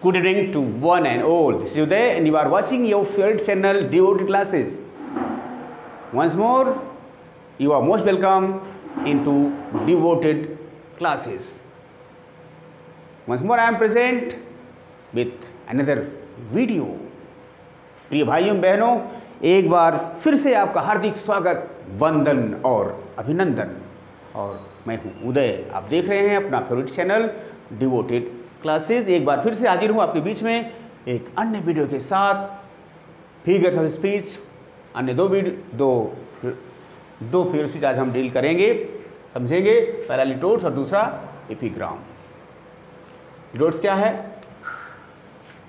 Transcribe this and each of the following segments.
Good evening to one and all. This is Uday and you are watching your favorite channel Devoted Classes. Once more, you are most welcome into Devoted Classes. Once more I am present with another video. प्रिय भाइयों बहनों, एक बार फिर से आपका हार्दिक स्वागत, वंदन और अभिनंदन। और मैं हूं उदय, आप देख रहे हैं अपना फेवरेट चैनल डिवोटेड क्लासेस। एक बार फिर से हाजिर हूं आपके बीच में एक अन्य वीडियो के साथ। फिगर्स ऑफ स्पीच, अन्य दो फिगर स्पीच आज हम डील करेंगे, समझेंगे। पहला लिटोट्स और दूसरा एपिग्राम। लिटोट्स क्या है,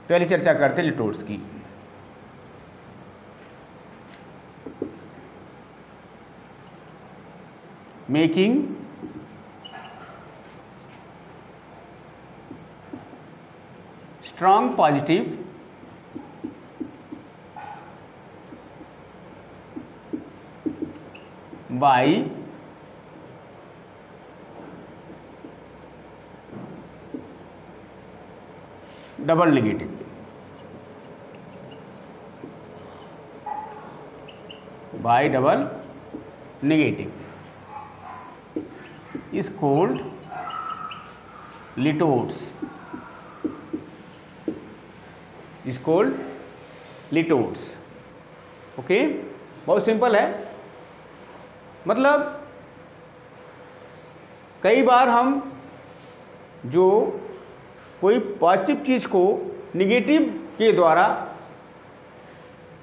पहले चर्चा करते हैं लिटोट्स की। Making strong positive by double negative. By double negative is called litotes. Is called litotes. Okay, बहुत सिंपल है। मतलब कई बार हम जो कोई पॉजिटिव चीज को निगेटिव के द्वारा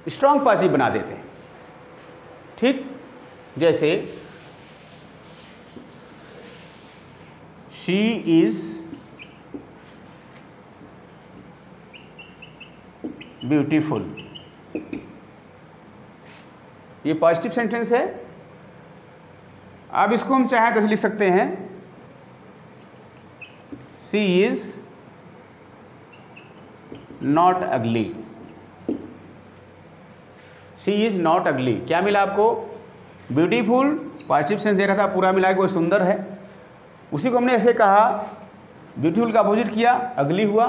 स्ट्रॉन्ग पॉजिटिव बना देते हैं। ठीक, जैसे शी इज ब्यूटीफुल, ये पॉजिटिव सेंटेंस है। अब इसको हम चाहें तो लिख सकते हैं शी इज नॉट अगली। शी इज नॉट अगली, क्या मिला आपको? ब्यूटीफुल पॉजिटिव सेंस दे रहा था, पूरा मिला के वो सुंदर है। उसी को हमने ऐसे कहा, ब्यूटीफुल का अपोजिट किया, अगली हुआ,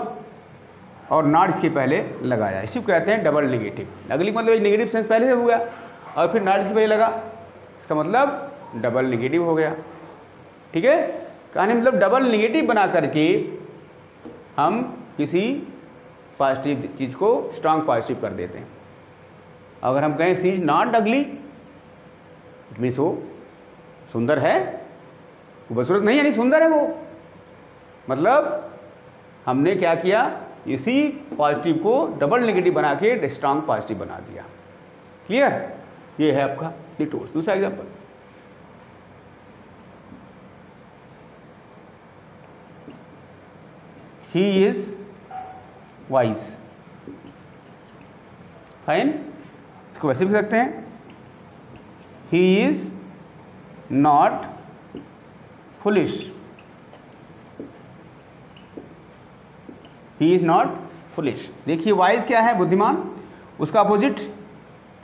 और नॉट इसके पहले लगाया। इसी को कहते हैं डबल नेगेटिव। अगली मतलब एक नेगेटिव सेंस पहले से हुआ और फिर नॉट इसके पहले लगा, इसका मतलब डबल नेगेटिव हो गया। ठीक है, कहानी मतलब डबल नेगेटिव बना करके हम किसी पॉजिटिव चीज़ को स्ट्रांग पॉजिटिव कर देते हैं। अगर हम कहें सी इज नॉट अगली, इट मीन्स वो सुंदर है, वो बदसूरत नहीं, यानी सुंदर है वो। मतलब हमने क्या किया, इसी पॉजिटिव को डबल नेगेटिव बना के स्ट्रांग पॉजिटिव बना दिया। क्लियर? ये है आपका लिटोट्स। दूसरा example, he is wise. Fine, इसको वैसे भी सकते हैं, he is not foolish. He is not foolish. देखिए वाइज क्या है, बुद्धिमान, उसका अपोजिट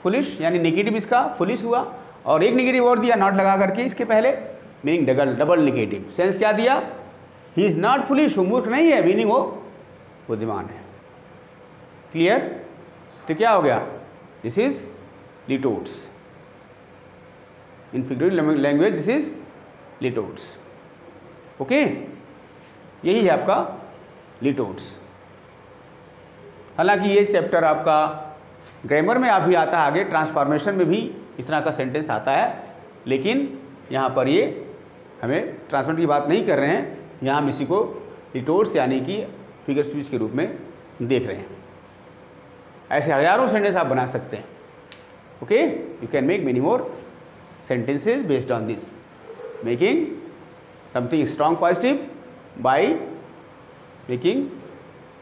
फुलिश, यानी नेगेटिव इसका फुलिश हुआ, और एक नेगेटिव और दिया नॉट लगा करके इसके पहले, मीनिंग डबल नेगेटिव। सेंस क्या दिया, ही इज नॉट फुलिश, वो मूर्ख नहीं है, मीनिंग वो बुद्धिमान है। क्लियर? तो क्या हो गया, this is litotes. In figurative language this is litotes. Okay, यही है आपका लिटोट्स। हालांकि ये चैप्टर आपका ग्रामर में अभी आता है, आगे ट्रांसफॉर्मेशन में भी इस तरह का सेंटेंस आता है, लेकिन यहाँ पर ये हमें ट्रांसफॉर्मेशन की बात नहीं कर रहे हैं, यहाँ हम इसी को लिटोट्स यानी कि फिगर स्पीच के रूप में देख रहे हैं। ऐसे हजारों सेंटेंस आप बना सकते हैं। Okay, you can make many more sentences based on this, making something strong positive by making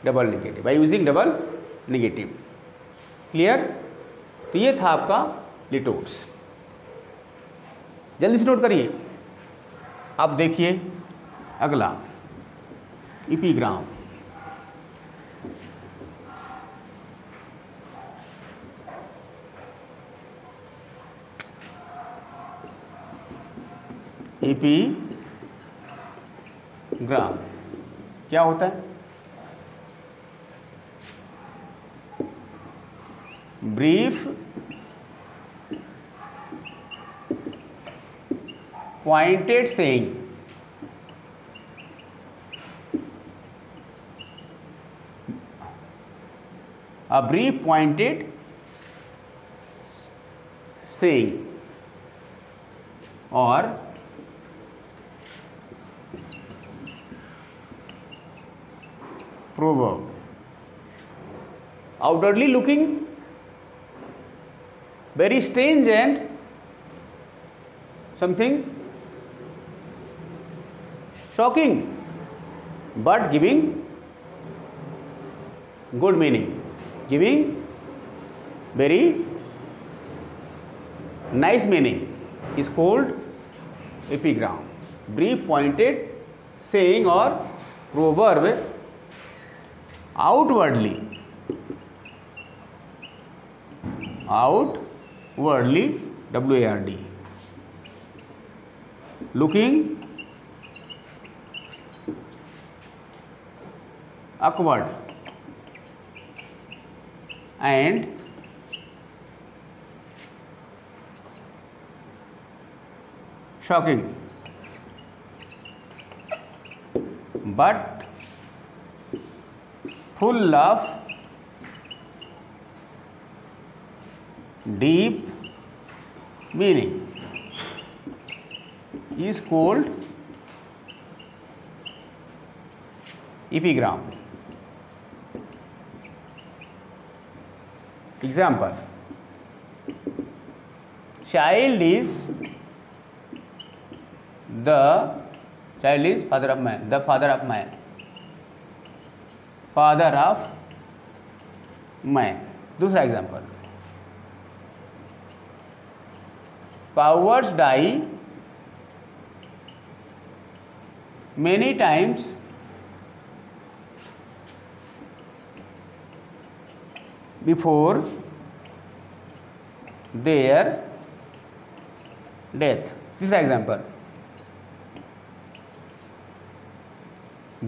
double negative, by using double negative. Clear? तो ये था आपका लिटोट्स। जल्दी से नोट करिए। अब देखिए अगला एपिग्राम। एपिग्राम क्या होता है? Brief pointed saying, a brief pointed saying or proverb. Outwardly looking very strange and something shocking, but giving good meaning, giving very nice meaning, is called epigram. Brief pointed saying or proverb, outwardly WARD, looking awkward and shocking, but full of deep meaning, is called epigram. Example: child is father of man, the father of man, father of man. दूसरा example: cowards die many times before their death. तीसरा example: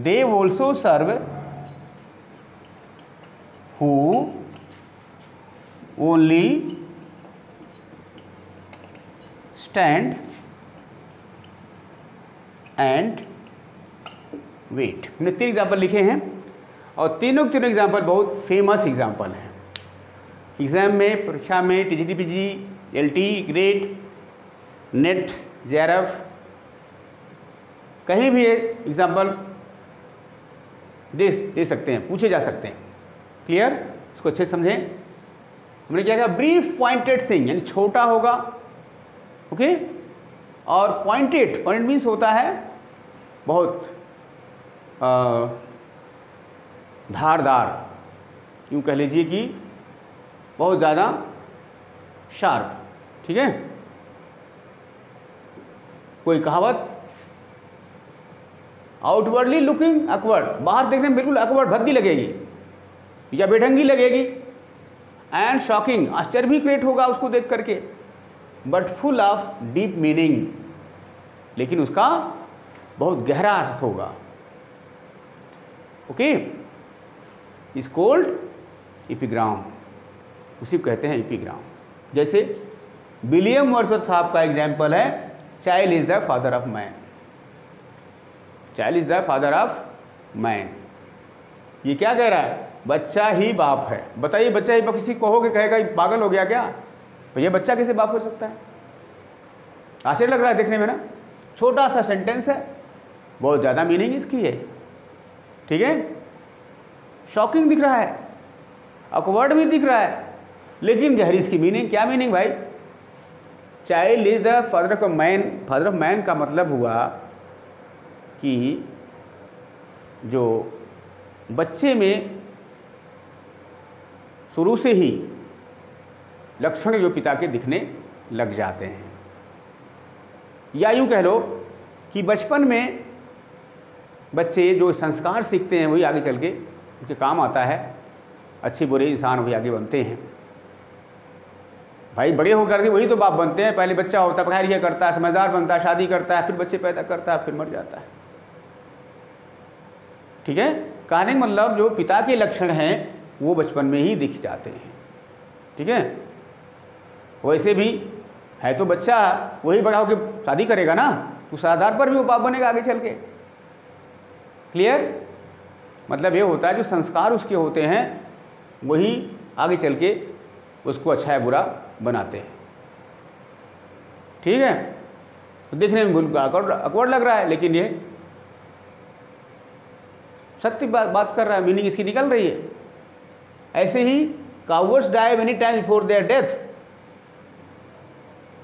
they also serve who only stand and wait. हमने 3 example लिखे हैं और तीनों example बहुत famous example हैं। Exam में, परीक्षा में, TGT PG, LT grade, net, JRF, कहीं भी एग्जाम्पल दे सकते हैं, पूछे जा सकते हैं। क्लियर? इसको अच्छे से समझें। हमने क्या कहा? ब्रीफ पॉइंटेड थिंग, यानी छोटा होगा, ओके, और पॉइंटेड, पॉइंट मीन्स होता है बहुत धारदार, यूँ कह लीजिए कि बहुत ज़्यादा शार्प। ठीक है? कोई कहावत, आउटवर्डली लुकिंग अकवर्ड, बाहर देखने में बिल्कुल अकवर्ड, भद्दी लगेगी या बेढंगी लगेगी, एंड शॉकिंग, आश्चर्य भी क्रिएट होगा उसको देख करके, but full of deep meaning, लेकिन उसका बहुत गहरा अर्थ होगा। ओके, इज कॉल्ड एपिग्राम, उसी को कहते हैं एपिग्राम। जैसे विलियम वर्ड्सवर्थ साहब का एग्जाम्पल है, child is the father of man, child is the father of man. ये क्या कह रहा है? बच्चा ही बाप है। बताइए, बच्चा ही बाप, किसी कहोगे कहेगा पागल हो गया क्या? तो ये बच्चा कैसे बाप हो सकता है? आश्चर्य लग रहा है देखने में ना। छोटा सा सेंटेंस है, बहुत ज़्यादा मीनिंग इसकी है। ठीक है? शॉकिंग दिख रहा है, अकवर्ड भी दिख रहा है, लेकिन गहरी इसकी मीनिंग। क्या मीनिंग भाई? Child is the father of man. Father of man का मतलब हुआ कि जो बच्चे में शुरू से ही लक्षण जो पिता के दिखने लग जाते हैं, या यूँ कह लो कि बचपन में बच्चे जो संस्कार सीखते हैं वही आगे चल के उनके काम आता है, अच्छे बुरे इंसान वही आगे बनते हैं। भाई बड़े होकर के वही तो बाप बनते हैं। पहले बच्चा होता है, पढ़ाई करता है, समझदार बनता है, शादी करता है, फिर बच्चे पैदा करता है, फिर मर जाता है। ठीक है? कहने का मतलब जो पिता के लक्षण हैं वो बचपन में ही दिख जाते हैं। ठीक है। वैसे भी है तो बच्चा, वही बड़ा होकर शादी करेगा ना, उस आधार पर भी वो बाप बनेगा आगे चल के। क्लियर? मतलब ये होता है जो संस्कार उसके होते हैं वही आगे चल के उसको अच्छा या बुरा बनाते हैं। ठीक है। तो देखने में बिल्कुल awkward लग रहा है, लेकिन ये सत्य बात कर रहा है, मीनिंग इसकी निकल रही है। ऐसे ही cowards die many times before their death.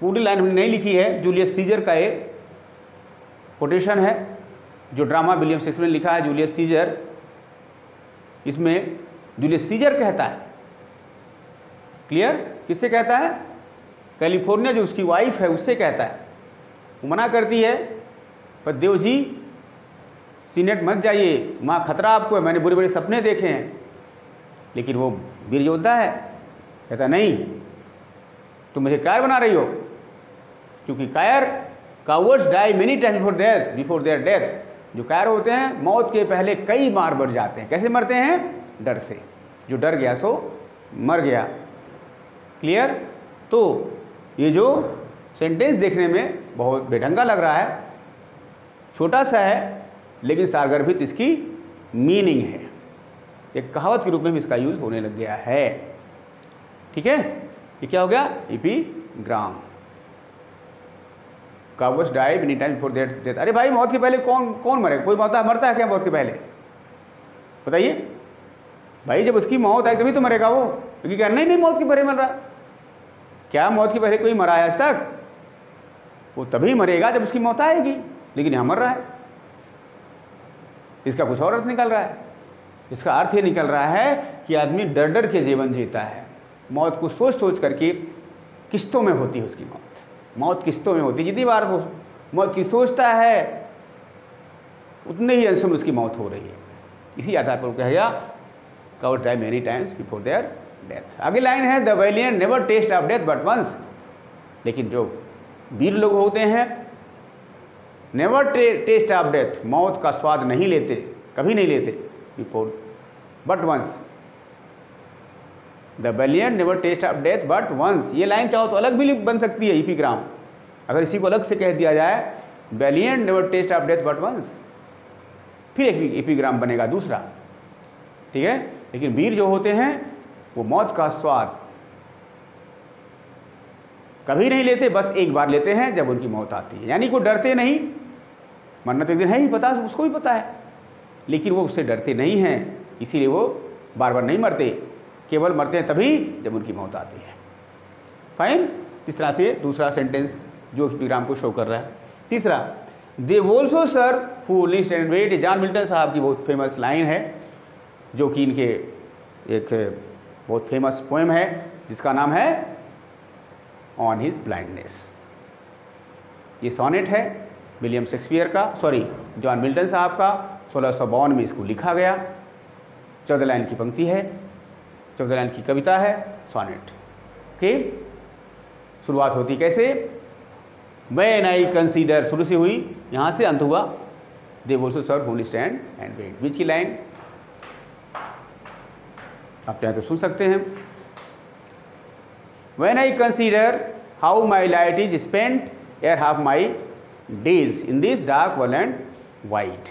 पूरी लाइन हमने नहीं लिखी है, जूलियस सीजर का ये कोटेशन है जो ड्रामा विलियम शेक्सपियर ने लिखा है, जूलियस सीजर। इसमें जूलियस सीजर कहता है, क्लियर? किससे कहता है? कैलिफोर्निया जो उसकी वाइफ है उससे कहता है। वो मना करती है, पर देव जी सीनेट मत जाइए, वहाँ खतरा आपको है, मैंने बुरे बुरे सपने देखे हैं। लेकिन वो वीर योद्धा है, कहता नहीं तुम मुझे कायर बना रही हो, क्योंकि कायर cowards die many times before their death. जो कायर होते हैं मौत के पहले कई बार मर जाते हैं। कैसे मरते हैं? डर से। जो डर गया सो मर गया। क्लियर? तो ये जो सेंटेंस देखने में बहुत बेढंगा लग रहा है, छोटा सा है, लेकिन सारगर्भित इसकी मीनिंग है। एक कहावत के रूप में भी इसका यूज होने लग गया है। ठीक है। ये क्या हो गया? Epigram. Cowards die many times before their death. अरे भाई, मौत के पहले कौन मरे? कोई मरता है क्या मौत के पहले? बताइए भाई, जब उसकी मौत आई तभी तो मरेगा वो। क्योंकि क्या नहीं मौत के पहले मर रहा? क्या मौत के पहले कोई मरा है आज तक? वो तभी मरेगा जब उसकी मौत आएगी, लेकिन यहाँ मर रहा है। इसका कुछ और अर्थ निकल रहा है। इसका अर्थ ये निकल रहा है कि आदमी डर डर के जीवन जीता है। मौत को सोच सोच करके किस्तों में होती है उसकी मौत किस्तों में होती है। जितनी बार वो मौत की सोचता है उतने ही अंशों में उसकी मौत हो रही है। इसी आधार पर कहा गया cowards die many times before their death. आगे लाइन है, the valiant never taste of death but once. लेकिन जो वीर लोग होते हैं नेवर टेस्ट ऑफ डेथ, मौत का स्वाद नहीं लेते, कभी नहीं लेते, before but once. The valiant never taste of death but once. ये लाइन चाहो तो अलग भी बन सकती है, एपिग्राम। अगर इसी को अलग से कह दिया जाए, valiant never taste of death but once, फिर एक एपिग्राम बनेगा दूसरा। ठीक है। लेकिन वीर जो होते हैं वो मौत का स्वाद कभी नहीं लेते, बस एक बार लेते हैं जब उनकी मौत आती है। यानी को डरते नहीं, मरना तो एक दिन है ही, पता उसको भी पता है, लेकिन वो उससे डरते नहीं हैं, इसीलिए वो बार बार नहीं मरते, केवल मरते हैं तभी जब उनकी मौत आती है। फाइन। इस तरह से दूसरा सेंटेंस जो एपिग्राम को शो कर रहा है। तीसरा, they also serve who list and wait. John Milton साहब की बहुत फेमस लाइन है, जो कि इनके एक बहुत फेमस पोएम है जिसका नाम है ऑन हिज ब्लाइंडनेस। ये सोनेट है विलियम शेक्सपियर का, जॉन मिल्टन साहब का। 1652 में इसको लिखा गया। 14 लाइन की पंक्ति है, 14 लाइन की कविता है, सोनेट के। शुरुआत होती कैसे? व्हेन आई कंसीडर, शुरू से हुई, यहाँ से अंत हुआ they also serve who list and wait. बीच की लाइन आप चाहे तो सुन सकते हैं। When I consider how my light is spent ere half my days in this dark world and wide,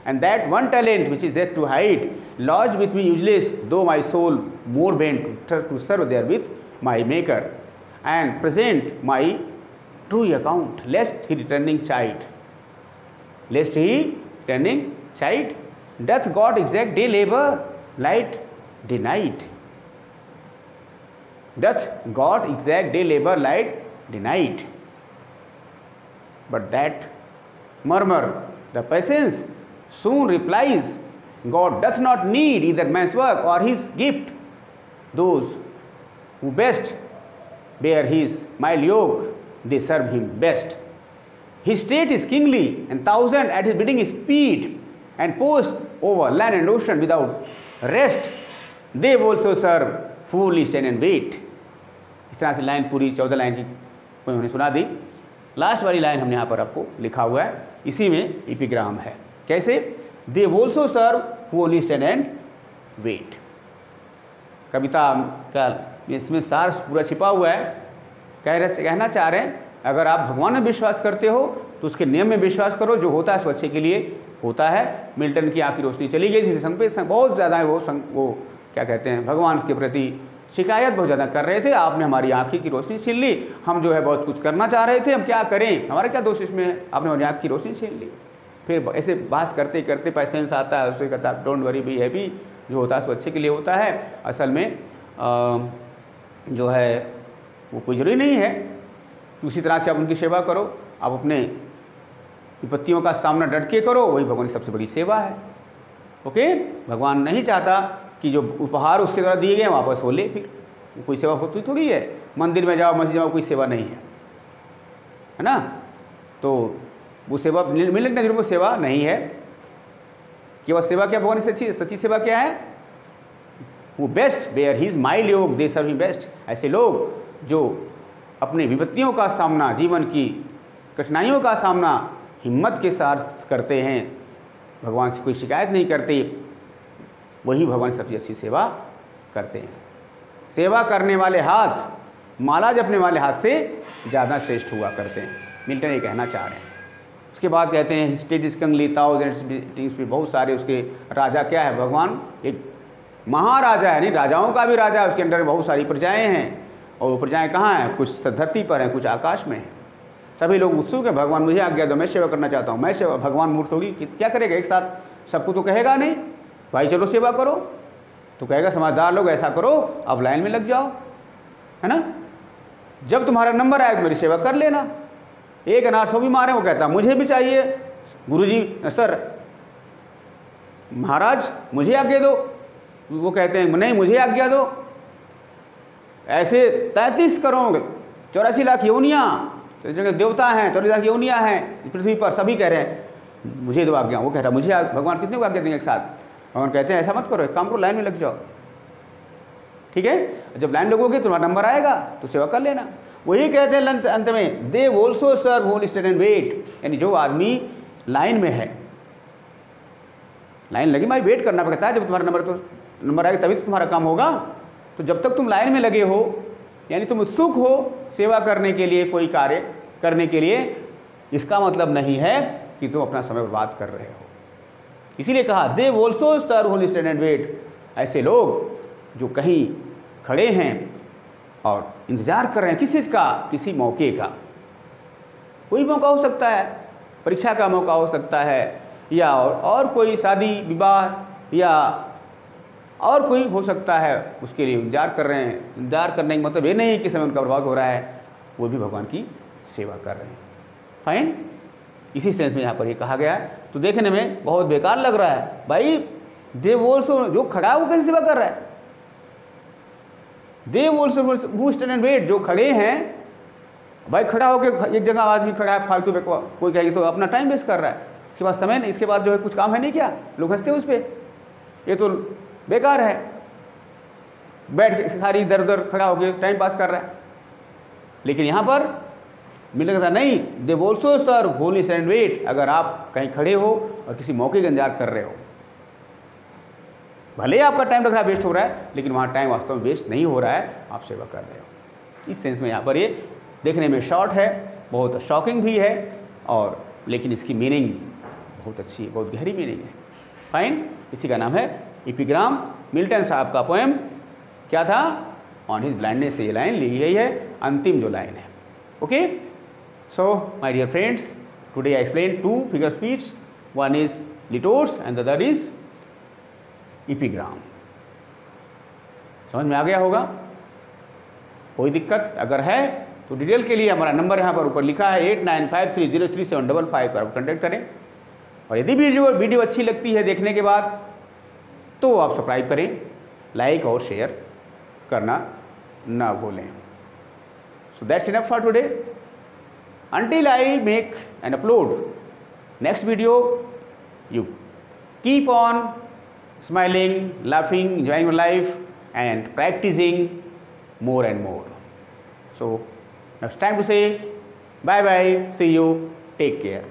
and that one talent which is there to hide lodged with me useless, though my soul more bent to serve there with my Maker, and present my true account, lest he returning chide, doth God exact day labor, light day night. Doth God exact day labor, light day night. But that murmur the patience soon replies, God doth not need either man's work or his gift. Those who best bear his mild yoke, they serve him best. His state is kingly, and thousand at his bidding speed, and post over land and ocean without rest. They also serve foolish and wait. इस तरह से line पूरी 14 line की उन्होंने सुना दी। Last वाली line हमने यहाँ पर आपको लिखा हुआ है, इसी में एपिग्राम है। कैसे? They also serve who list and wait. कविता का इसमें सार पूरा छिपा हुआ है। कहना चाह रहे हैं, अगर आप भगवान में विश्वास करते हो तो उसके नियम में विश्वास करो, जो होता है सो अच्छे के लिए होता है। मिल्टन की आँख की रोशनी चली गई थी, संकेत बहुत ज़्यादा है, वो क्या कहते हैं, भगवान के प्रति शिकायत बहुत ज़्यादा कर रहे थे। आपने हमारी आँखी की रोशनी छीन ली, हम जो है बहुत कुछ करना चाह रहे थे, हम क्या करें, हमारा क्या दोष इसमें है, आपने हमारी आँख की रोशनी छीन ली। फिर ऐसे बहस करते करते पेशेंस आता है, उससे कहता है डोंट वरी बी हैप्पी, जो होता है सो अच्छे के लिए होता है। असल में जो है वो कोई जरूरी नहीं है। तो उसी तरह से आप उनकी सेवा करो, आप अपने विपत्तियों का सामना डट के करो, वही भगवान की सबसे बड़ी सेवा है। ओके, भगवान नहीं चाहता कि जो उपहार उसके द्वारा दिए गए वापस वो ले, फिर कोई सेवा होती थोड़ी है। मंदिर में जाओ, मस्जिद जाओ, कोई सेवा नहीं है ना। तो वो सेवा मिलने नजरों को सेवा नहीं है। केवल सेवा क्या, भगवान की सच्ची सेवा क्या है, वो best where he is mild yoke they serve him best. ऐसे लोग जो अपनी विपत्तियों का सामना, जीवन की कठिनाइयों का सामना हिम्मत के साथ करते हैं, भगवान से कोई शिकायत नहीं करते, वही भगवान की सबसे अच्छी सेवा करते हैं। सेवा करने वाले हाथ माला जपने वाले हाथ से ज़्यादा श्रेष्ठ हुआ करते हैं, मिल्टन ये कहना चाह रहे हैं। उसके बाद कहते हैं स्टेटिस कंगली थाउजेंड्स पे बहुत सारे उसके राजा क्या है, भगवान एक महाराजा है, नहीं राजाओं का भी राजा है, उसके अंदर बहुत सारी प्रजाएं हैं, और वो प्रजाएं कहाँ हैं, कुछ धरती पर हैं, कुछ आकाश में हैं। सभी लोग उत्सुक हैं, भगवान मुझे आज्ञा दो, मैं सेवा करना चाहता हूँ, मैं सेवा। भगवान मूर्ख होगी कि क्या करेगा, एक साथ सबको तो कहेगा नहीं, भाई चलो सेवा करो, तो कहेगा समझदार लोग ऐसा करो, अब लाइन में लग जाओ, है ना। जब तुम्हारा नंबर आए तो मेरी सेवा कर लेना। एक अनाथ सो भी मारे, वो कहता मुझे भी चाहिए, गुरुजी सर महाराज मुझे आज्ञा दो, वो कहते हैं नहीं मुझे आज्ञा दो। ऐसे 33 करोड़ 84 लाख योनियाँ, तो जगह देवता हैं, 84 लाख योनियाँ हैं पृथ्वी पर, सभी कह रहे हैं मुझे दो आज्ञा। वो कह रहा है मुझे, भगवान कितने को आज्ञा देंगे एक साथ। भगवान कहते हैं ऐसा मत करो, एक काम करो, लाइन में लग जाओ, ठीक है। जब लाइन लगोगे तुम्हारा नंबर आएगा तो सेवा कर लेना। वही कहते हैं अंत में, they also serve who stand and wait, यानी जो आदमी लाइन में है, लाइन लगी, हमारी वेट करना पड़ता है, जब तुम्हारा नंबर आएगा तभी तो तुम्हारा काम होगा। तो जब तक तुम लाइन में लगे हो, यानी तुम उत्सुक हो सेवा करने के लिए, कोई कार्य करने के लिए, इसका मतलब नहीं है कि तुम अपना समय बर्बाद कर रहे हो। इसीलिए कहा they also serve who stand and wait, ऐसे लोग जो कहीं खड़े हैं और इंतजार कर रहे हैं किस चीज़ का, किसी मौके का। कोई मौका हो सकता है, परीक्षा का मौका हो सकता है, या और कोई शादी विवाह, या और कोई हो सकता है, उसके लिए इंतजार कर रहे हैं। इंतजार करने का मतलब ये नहीं कि समय उनका बर्बाद हो रहा है, वो भी भगवान की सेवा कर रहे हैं। फाइन, इसी सेंस में यहाँ पर ये कहा गया है। तो देखने में बहुत बेकार लग रहा है भाई, देव ऑल्सो, जो खड़ा है वो कैसे सेवा कर रहा है, they also who stand and wait, जो खड़े हैं भाई, खड़ा होकर एक जगह आदमी खड़ा है फालतू पे, कोई कहेगी तो अपना टाइम वेस्ट कर रहा है, उसके बाद समय नहीं, इसके बाद जो है कुछ काम है नहीं क्या, लोग हंसते हैं उस पर, ये तो बेकार है, बैठ के सारी इधर उधर खड़ा होकर टाइम पास कर रहा है। लेकिन यहाँ पर मिलेगा नहीं, they also serve who stand and wait, अगर आप कहीं खड़े हो और किसी मौके का इंतजार कर रहे हो, भले ही आपका टाइम लग रहा है वेस्ट हो रहा है, लेकिन वहाँ टाइम वास्तव में वेस्ट नहीं हो रहा है, आप सेवा कर रहे हो। इस सेंस में यहाँ पर ये देखने में शॉर्ट है, बहुत शॉकिंग भी है, और लेकिन इसकी मीनिंग बहुत अच्छी, बहुत गहरी मीनिंग है। फाइन, इसी का नाम है एपिग्राम। मिल्टन साहब का पोएम क्या था, ऑन हिज ब्लाइंडनेस से ये लाइन ली गई है, अंतिम जो लाइन है। Okay, so my dear friends, today I explain 2 figure speech, one is litotes and the other is epigram. समझ में आ गया होगा? कोई दिक्कत अगर है तो डिटेल के लिए हमारा नंबर यहाँ पर ऊपर लिखा है 8953033755 पर आप कॉन्टैक्ट करें। और यदि वीडियो अच्छी लगती है देखने के बाद तो आप सब्सक्राइब करें, लाइक और शेयर करना ना भूलें। So that's enough for today, until I make and upload next video, you keep on smiling, laughing, enjoying your life and practicing more and more. So now it's time to say bye bye, see you, take care.